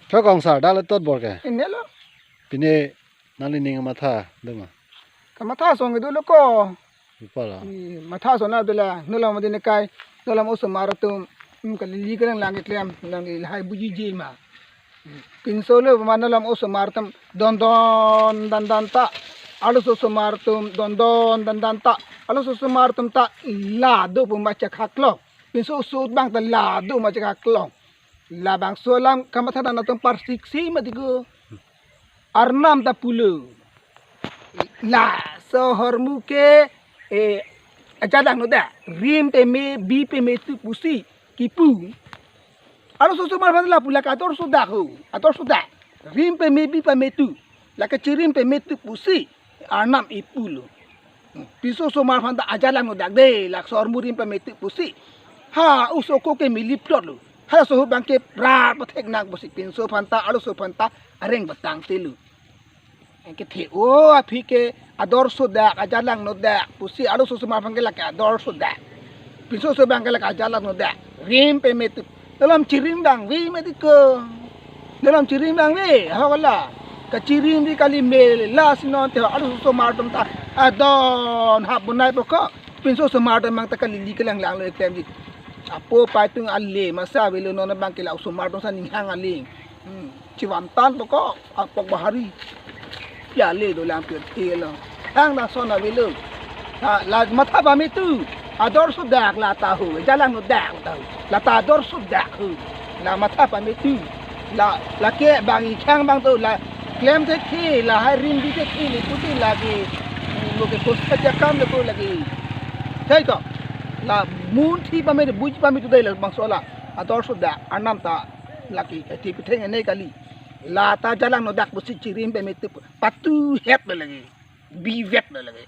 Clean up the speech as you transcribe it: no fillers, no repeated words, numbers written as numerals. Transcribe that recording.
Phá con sả đã là tốt bọt kìa. Ini lo. Pine nali ninga matha đúng không? Kamata song itu lo ko. Lupa lah. Matha sona dula nula mo din kai. Nula mo sa maratum. Kalili ka lang langit liam lang ilhay buji jima. Pinsolo manula mo sa maratum don don dan ta. Alu so maratum don don dan ta. Alu so maratum ta lado pumbaca kaklo. Pinso sud bang ta lado maca kaklo. Labang solam kamata na natong parsiksi matigo. Arnam ta pulo. La sohor muke ajadang no da rim pe me bi pe me tu pusi kipu alo so mar la pula ka ator suda rim pe me bi pe me tu la ka chirim pe me tu pusi arnam ipulo piso so mar phanda ajadang no da de la sor murim pe me tu pusi ha uso ko ke milip plot lo ha so bangke pra pathek nak pusi pinso phanta alo so phanta areng batang telu cái thế ô phi cái ador sudah ajalang noda pusi alu susu ma panggil laki ador sudah piso so bangkel laki ajalang noda rim pe metu dalam cirim dang vi mediko dalam cirim dang vi hawala ka cirim di kali mel la sinon te alu susu ma tum ta adon habunai poko piso so ma mang ta kali likelang lang lo eklem di apo paitung alle masa velo nona bangkel au so ma tum sa ninghang aling ciwantan poko apok bahari ya le do lam pe te lo hang na so na velo la matha ba mi tu ador sudak la tahu jalan no dak tahu la ta ador sudak la matha ba mi tu la ke bang i khang bang tu la klem te ki la hai rim di te ki ni puti lagi lo ke kos ka kam le ko lagi thai ko la mun thi ba me buj ba mi tu dai la bang so la ador sudak anam ta laki ti pitheng ne kali la ta jalan no dak busi cirim pe metu patu het lagi bi vet lagi